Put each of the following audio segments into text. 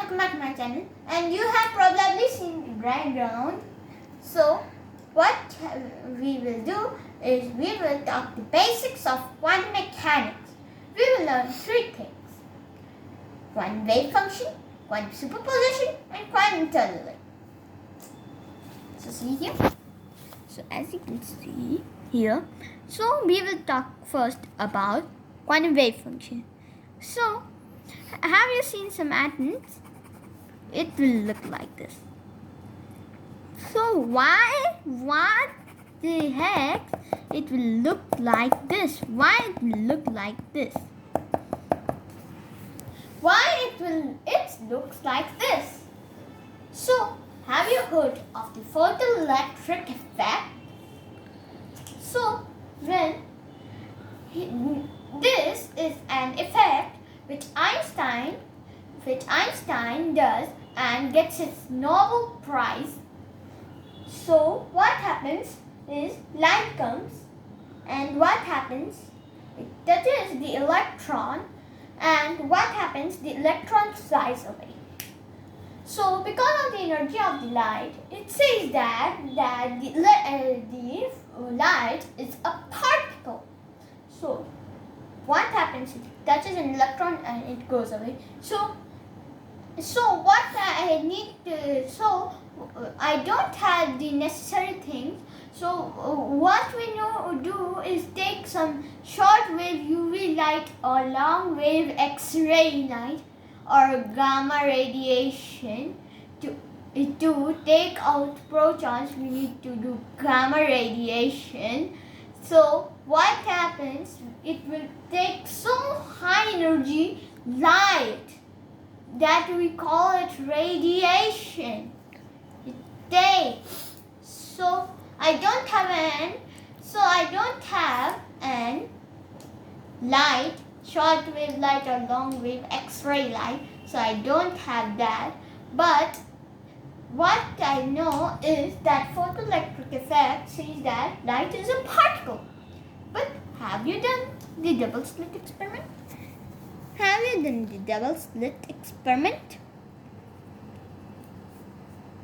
welcome back to my channel. And you have probably seen the diagram. So what we will do is we will talk the basics of quantum mechanics. We will learn three things: quantum wave function, quantum superposition, and quantum tunneling. So see here. So as you can see here, so we will talk first about quantum wave function. So have you seen some atoms? It will look like this. So what the heck it will look like this? Why it will look like this? Why it looks like this? So have you heard of the photoelectric effect? So this is an effect which Einstein does and gets his Nobel Prize. So what happens is light comes, and what happens? It touches the electron, and what happens? The electron flies away. So because of the energy of the light, it says that the light is a particle. So what happens? It touches an electron and it goes away. So what I need to, I don't have the necessary things. So what we do is take some short wave UV light or long wave X-ray light or gamma radiation. To take out protons, we need to do gamma radiation. So what happens? It will take some high energy light that we call it radiation. It takes. So I don't have an light, short wave light or long wave X-ray light. So I don't have that. But what I know is that photoelectric effect says that light is a particle. But have you done the double slit experiment? Have you done the double slit experiment?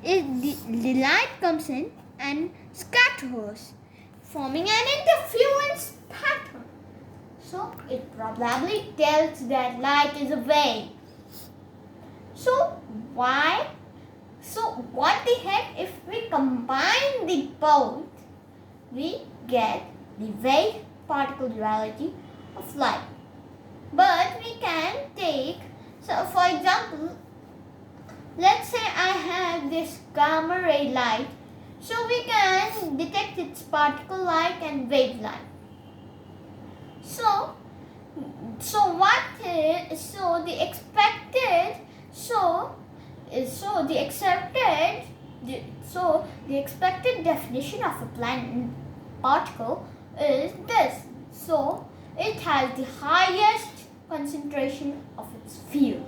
The light comes in and scatters, forming an interference pattern. So it probably tells that light is a wave. So why? So what the heck, if we combine the both, we get the wave particle duality of light. But we can take, so for example, let's say I have this gamma ray light. So we can detect its particle light and wave light. So the expected definition of a planet particle is this. So it has the highest concentration of its field.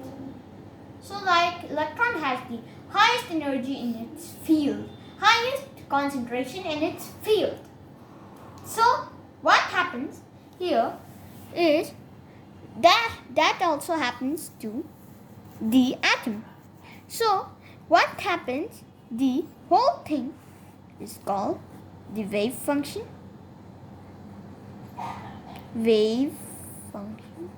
So like electron has the highest energy in its field, highest concentration in its field. So what happens here is that also happens to the atom. So what happens? The whole thing is called the wave function. Wave function.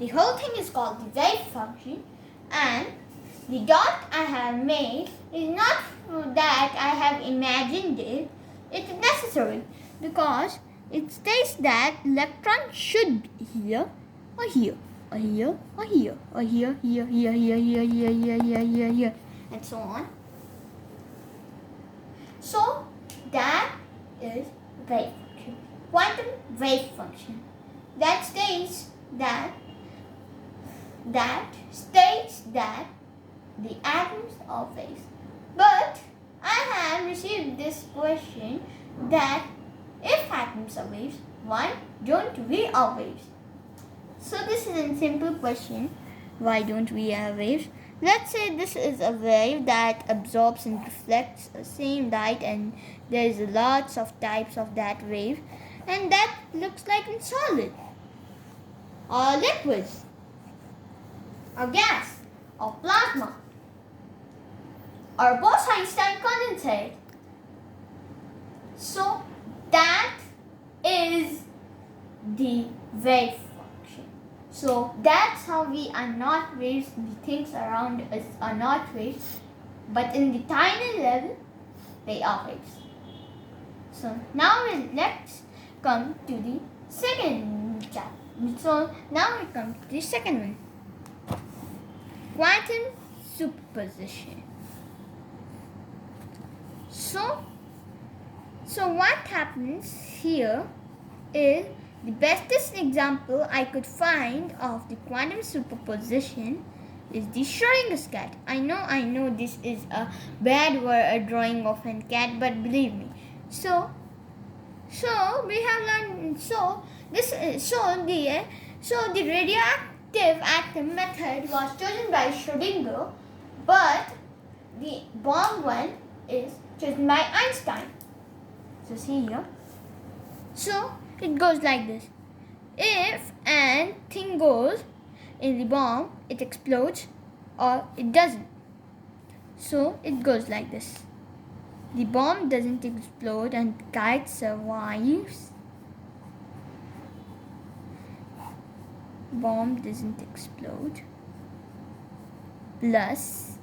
The whole thing is called the wave function, and the dot I have made is not that I have imagined it. It is necessary because it states that electron should be here or here or here or here or here, here, and so on. So that is wave function, quantum wave function. That states that the atoms are waves. But I have received this question that if atoms are waves, why don't we are waves? So this is a simple question. Why don't we have waves? Let's say this is a wave that absorbs and reflects the same light, and there is lots of types of that wave, and that looks like a solid. or liquid or gas or plasma or Bose-Einstein condensate. So that is the wave function. So that's how we are not waves. The things around us are not waves, but in the tiny level they are waves. So now let's come to the second chapter. So now we come to the second one. Quantum superposition. So what happens here is the bestest example I could find of the quantum superposition is the Schrodinger's cat. I know this is a bad word, a drawing of a cat, but believe me. So we have learned. So the radioactive atom method was chosen by Schrodinger, but the bomb one is chosen by Einstein. So see here. So it goes like this. If an thing goes in the bomb, it explodes or it doesn't. So it goes like this. The bomb doesn't explode and the kite survives. Bomb doesn't explode. Plus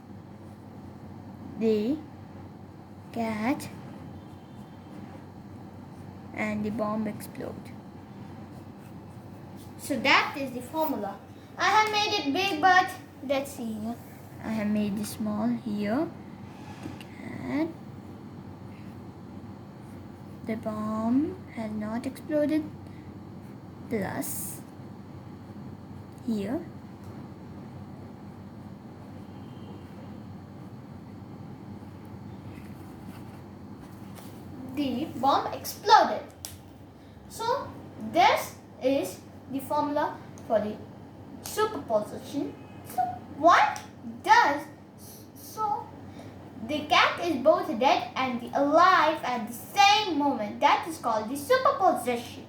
the cat and the bomb explode. So that is the formula. I have made it big, but let's see here. I have made it small here. The cat. The bomb has not exploded. Plus here. The bomb exploded. So this is the formula for the superposition. So the cat is both dead and alive at the same moment. That is called the superposition.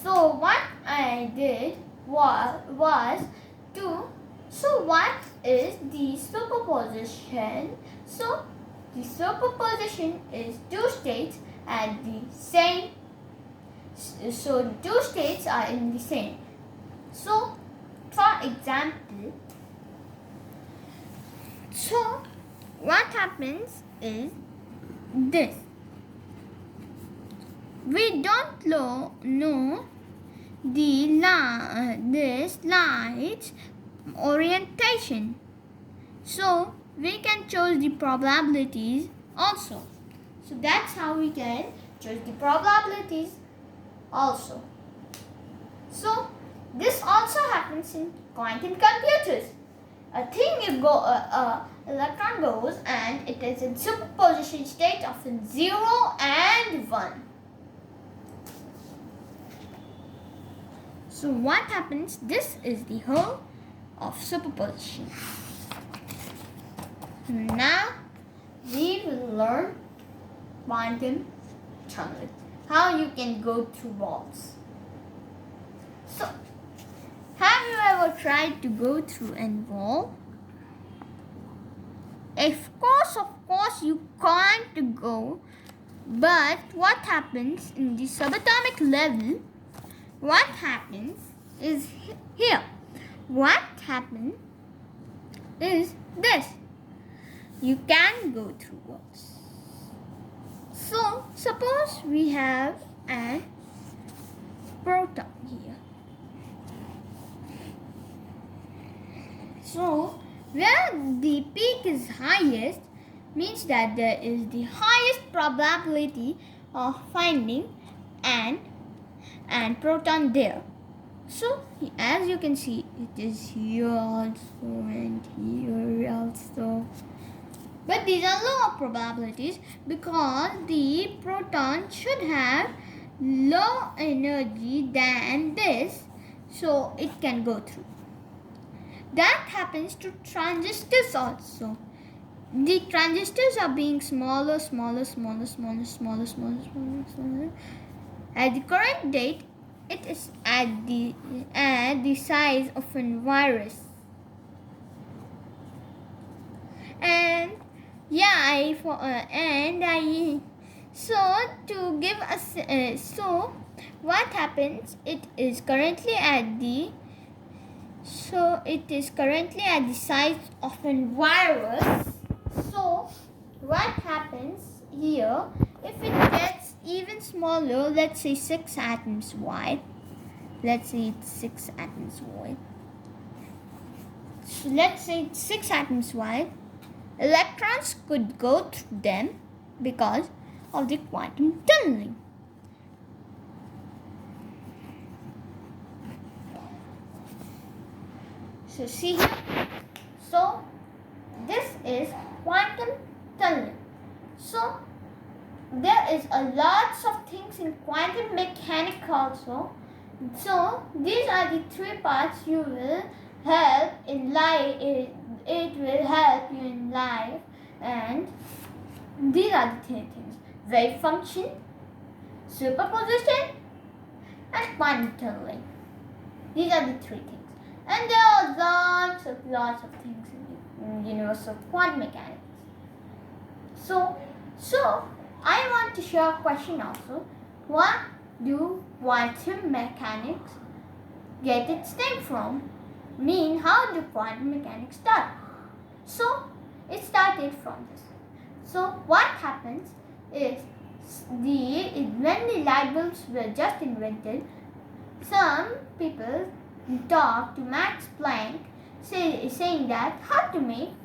So what I did was to. So what is the superposition? So the superposition is two states at the same. So two states are in the same. So for example, so what happens is this. We don't know this light's orientation. So we can choose the probabilities also. So that's how we can choose the probabilities also. So this also happens in quantum computers. A electron goes and it is in superposition state of 0 and 1. So what happens? This is the whole of superposition. Now we will learn quantum tunnel. How you can go through walls. So, have you ever tried to go through a wall? Of course you can't go. But what happens in the subatomic level? What happens is here. What happens is this. You can go through walls. So, suppose we have a proton here. So, where the peak is highest means that there is the highest probability of finding an proton there. So, as you can see, it is here also and here also. But these are lower probabilities because the proton should have low energy than this, so it can go through. That happens to transistors also. The transistors are being smaller. At the current date, it is at the size of a virus. And so to give us so what happens, it is currently at the size of a virus. So what happens here, if it gets even smaller, let's say 6 atoms wide, let's say it's 6 atoms wide, so let's say it's 6 atoms wide, electrons could go through them because of the quantum tunneling. So see here, so this is quantum tunneling. So there is a lots of things in quantum mechanics also. So these are the 3 parts you will help in life. It will help you in life, and these are the 3 things: wave function, superposition, and quantum tunneling. These are the 3 things, and there are lots of things in the universe of quantum mechanics. So I want to share a question also. What do quantum mechanics get its name from? How do quantum mechanics start? So it started from this. So what happens is, when the light bulbs were just invented, some people talked to Max Planck saying that how to make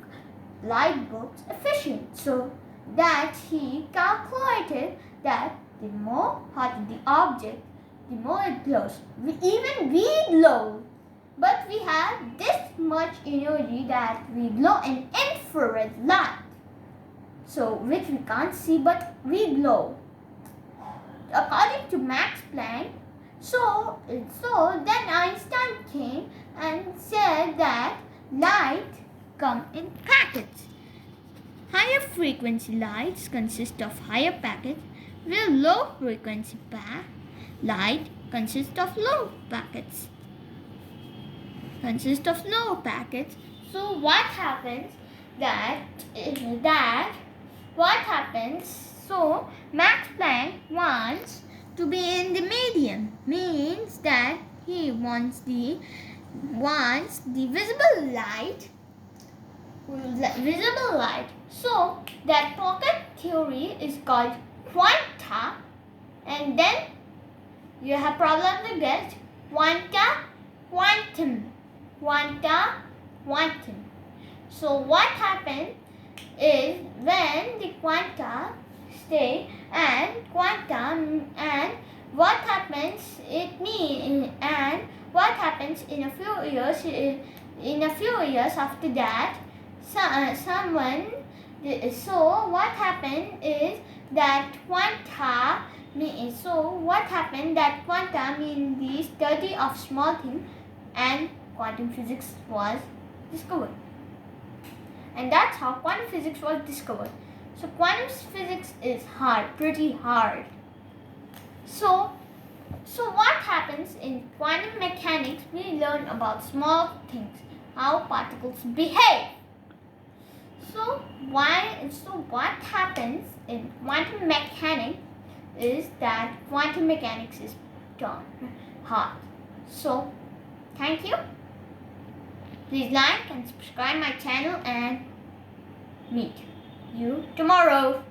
light bulbs efficient, so that he calculated that the more hotter the object, the more it glows. We glow, but we have this much energy that we glow an infrared light, so which we can't see but we glow. According to Max Planck, so then Einstein came and said that light come in packets. Higher frequency lights consist of higher packets, while low frequency light consists of low packets. So what happens so Max Planck wants to be in the medium, means that he wants the visible light. So that pocket theory is called quanta, and then you have problem to get quantum. So what happens is, when the quanta stay and quantum, and what happens in a few years after that, what happened is that quanta means the study of small things, and quantum physics was discovered. And that's how quantum physics was discovered. So quantum physics is pretty hard. So what happens in quantum mechanics, we learn about small things, how particles behave. So what happens in quantum mechanics is that quantum mechanics is done hard. So thank you. Please like and subscribe my channel, and meet you tomorrow.